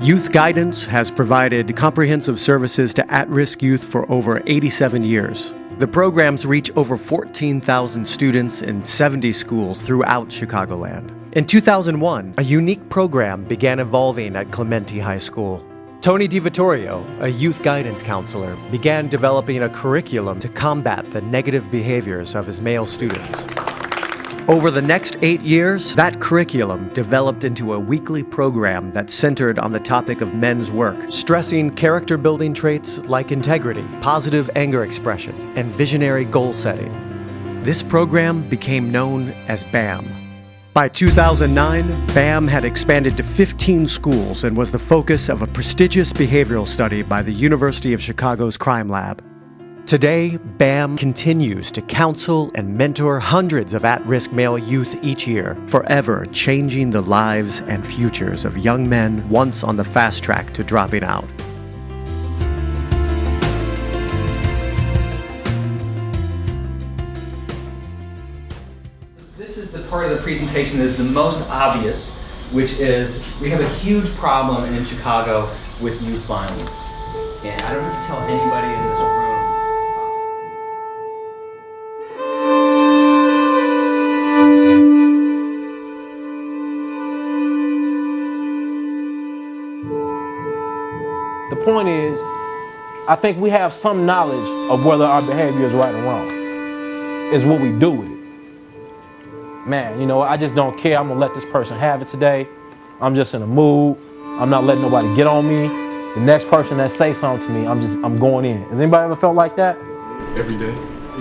Youth Guidance has provided comprehensive services to at-risk youth for over 87 years. The programs reach over 14,000 students in 70 schools throughout Chicagoland. In 2001, a unique program began evolving at Clementi High School. Tony DiVittorio, a youth guidance counselor, began developing a curriculum to combat the negative behaviors of his male students. Over the next 8 years, that curriculum developed into a weekly program that centered on the topic of men's work, stressing character-building traits like integrity, positive anger expression, and visionary goal setting. This program became known as BAM. By 2009, BAM had expanded to 15 schools and was the focus of a prestigious behavioral study by the University of Chicago's Crime Lab. Today, BAM continues to counsel and mentor hundreds of at-risk male youth each year, forever changing the lives and futures of young men once on the fast track to dropping out. This is the part of the presentation that is the most obvious, which is we have a huge problem in Chicago with youth violence. And I don't have to tell anybody in this room. The point is, I think we have some knowledge of whether our behavior is right or wrong. It's what we do with it. Man, you know, I just don't care. I'm gonna let this person have it today. I'm just in a mood. I'm not letting nobody get on me. The next person that say something to me, I'm going in. Has anybody ever felt like that? Every day.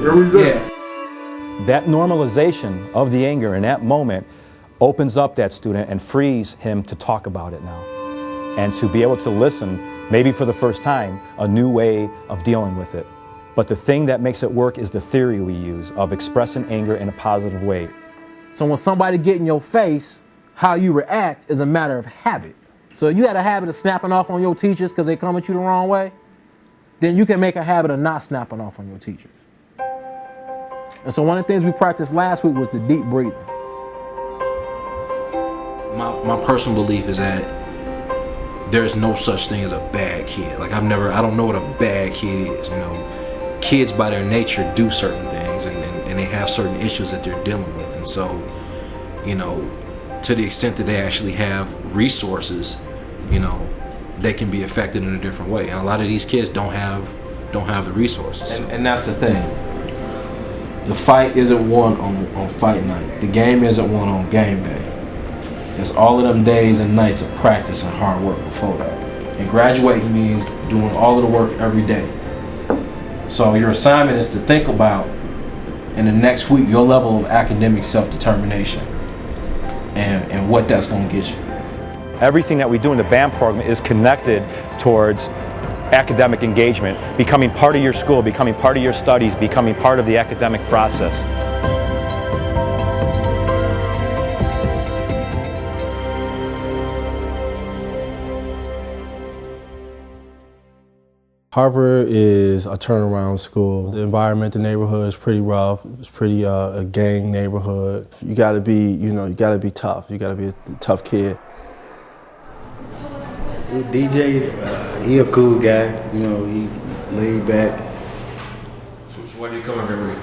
Every day. Yeah. That normalization of the anger in that moment opens up that student and frees him to talk about it now. And to be able to listen, maybe for the first time, a new way of dealing with it. But the thing that makes it work is the theory we use of expressing anger in a positive way. So when somebody get in your face, how you react is a matter of habit. So if you had a habit of snapping off on your teachers because they come at you the wrong way, then you can make a habit of not snapping off on your teachers. And so one of the things we practiced last week was the deep breathing. My personal belief is that there's no such thing as a bad kid. Like I don't know what a bad kid is, you know. Kids by their nature do certain things and they have certain issues that they're dealing with. And so, you know, to the extent that they actually have resources, you know, they can be affected in a different way. And a lot of these kids don't have the resources. And that's the thing. The fight isn't won on fight night. The game isn't won on game day. It's all of them days and nights of practice and hard work before that. And graduating means doing all of the work every day. So your assignment is to think about, in the next week, your level of academic self-determination and what that's going to get you. Everything that we do in the BAM program is connected towards academic engagement, becoming part of your school, becoming part of your studies, becoming part of the academic process. Harper is a turnaround school. The environment, the neighborhood is pretty rough. It's pretty a gang neighborhood. You gotta be, you gotta be tough. You gotta be a tough kid. DJ, he a cool guy. He laid back. So why do you come every week?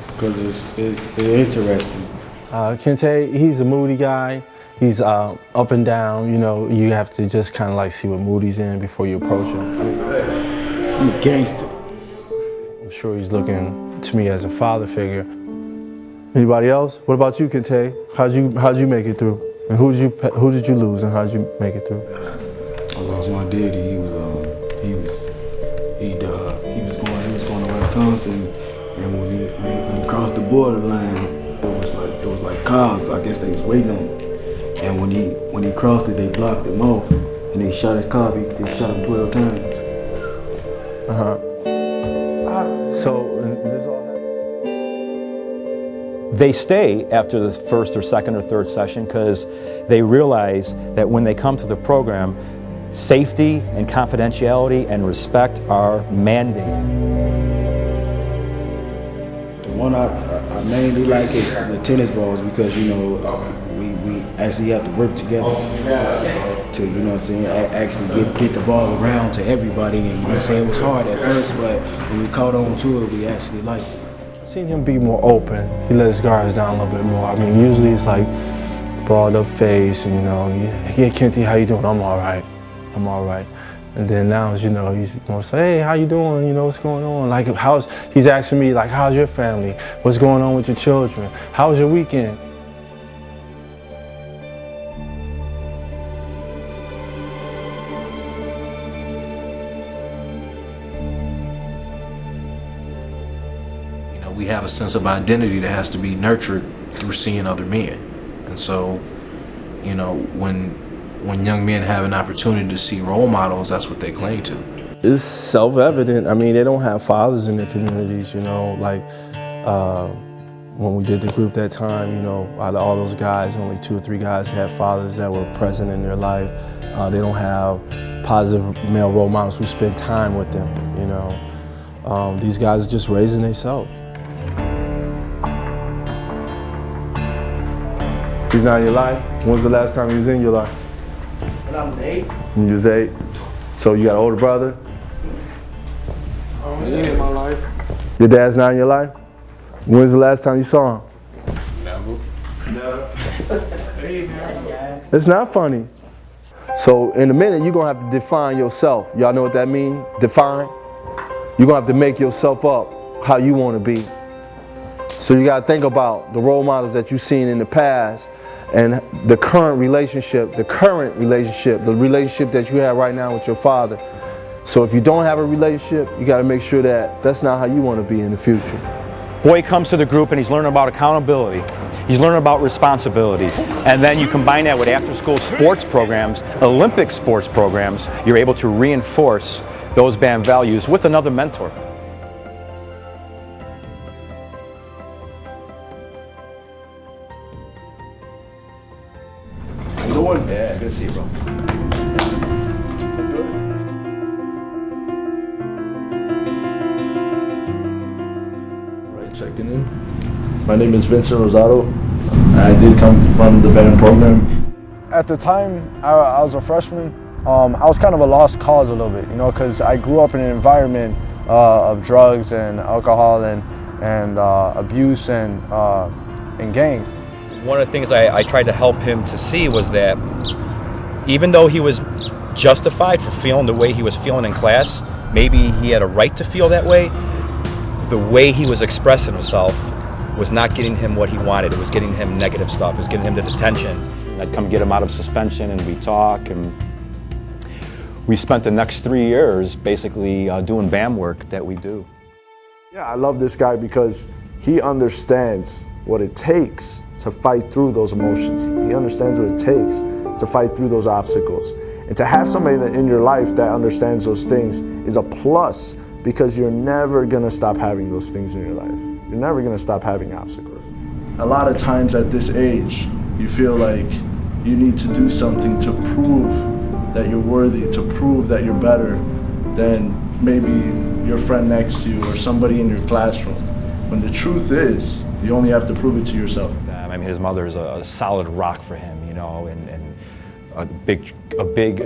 Because it's interesting. Kente, he's a moody guy. He's up and down. You have to just kind of like see what mood he's in before you approach him. I'm a gangster. I'm sure he's looking to me as a father figure. Anybody else? What about you, Kente? How'd you make it through? And who did you lose, and how'd you make it through? I lost my daddy. He was going to Wisconsin, and when he crossed the borderline, it was like cars. I guess they was waiting on him. And when he crossed it, they blocked him off, and they shot his car. They shot him 12 times. So this all happened. They stay after the first or second or third session because they realize that when they come to the program, safety and confidentiality and respect are mandated. The one I mainly like is the tennis balls because we actually have to work together to, you know what I'm saying, actually get the ball around to everybody. And, you know what I'm saying, it was hard at first, but when we caught on to it, we actually liked it. Seen him be more open. He let his guards down a little bit more. I mean, usually it's like balled up face and, you know, yeah, Kenty, how you doing? I'm all right. I'm all right. And then now, you know, he's more say, hey, how you doing? You know, what's going on? Like, he's asking me, like, how's your family? What's going on with your children? How was your weekend? You know, we have a sense of identity that has to be nurtured through seeing other men. And so, you know, when young men have an opportunity to see role models, that's what they cling to. It's self-evident. I mean, they don't have fathers in their communities, you know, like when we did the group that time, you know, out of all those guys, only 2 or 3 guys had fathers that were present in their life. They don't have positive male role models who spend time with them, you know. These guys are just raising themselves. He's not in your life? When was the last time he was in your life? When I was 8. When you was 8? So you got an older brother? In my life. Your dad's not in your life? When was the last time you saw him? Never. It's not funny. So in a minute, you're gonna have to define yourself. Y'all know what that means? Define. You're gonna have to make yourself up how you wanna be. So you gotta think about the role models that you've seen in the past and the current relationship that you have right now with your father. So if you don't have a relationship, you gotta make sure that that's not how you wanna be in the future. Boy comes to the group and he's learning about accountability. He's learning about responsibilities. And then you combine that with after-school sports programs, Olympic sports programs, you're able to reinforce those band values with another mentor. Yeah, good to see you, bro. Right, checking in. My name is Vincent Rosado. I did come from the band program. At the time I was a freshman, I was kind of a lost cause a little bit, you know, because I grew up in an environment of drugs and alcohol and abuse and gangs. One of the things I tried to help him to see was that even though he was justified for feeling the way he was feeling in class, maybe he had a right to feel that way he was expressing himself was not getting him what he wanted. It was getting him negative stuff. It was getting him the detention. I'd come get him out of suspension and we talk, and we spent the next 3 years basically doing BAM work that we do. Yeah, I love this guy because he understands what it takes to fight through those emotions. He understands what it takes to fight through those obstacles. And to have somebody in your life that understands those things is a plus, because you're never gonna stop having those things in your life. You're never gonna stop having obstacles. A lot of times at this age, you feel like you need to do something to prove that you're worthy, to prove that you're better than maybe your friend next to you or somebody in your classroom. When the truth is, you only have to prove it to yourself. I mean, his mother is a solid rock for him, you know, and a big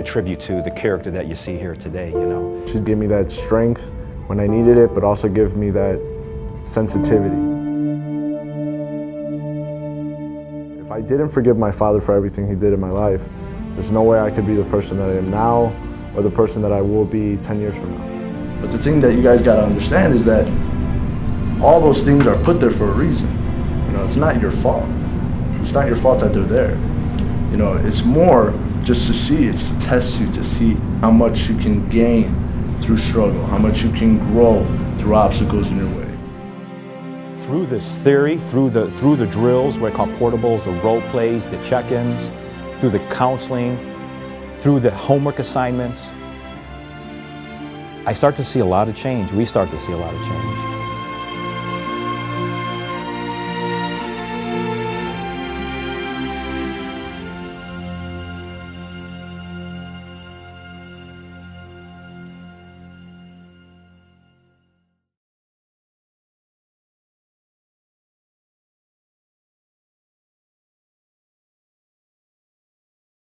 tribute to the character that you see here today, you know. She'd give me that strength when I needed it, but also give me that sensitivity. If I didn't forgive my father for everything he did in my life, there's no way I could be the person that I am now or the person that I will be 10 years from now. But the thing that you guys gotta understand is that all those things are put there for a reason. You know, it's not your fault. It's not your fault that they're there. You know, it's more just to see, it's to test you, to see how much you can gain through struggle, how much you can grow through obstacles in your way. Through this theory, through the drills, what I call portables, the role plays, the check-ins, through the counseling, through the homework assignments, I start to see a lot of change. We start to see a lot of change.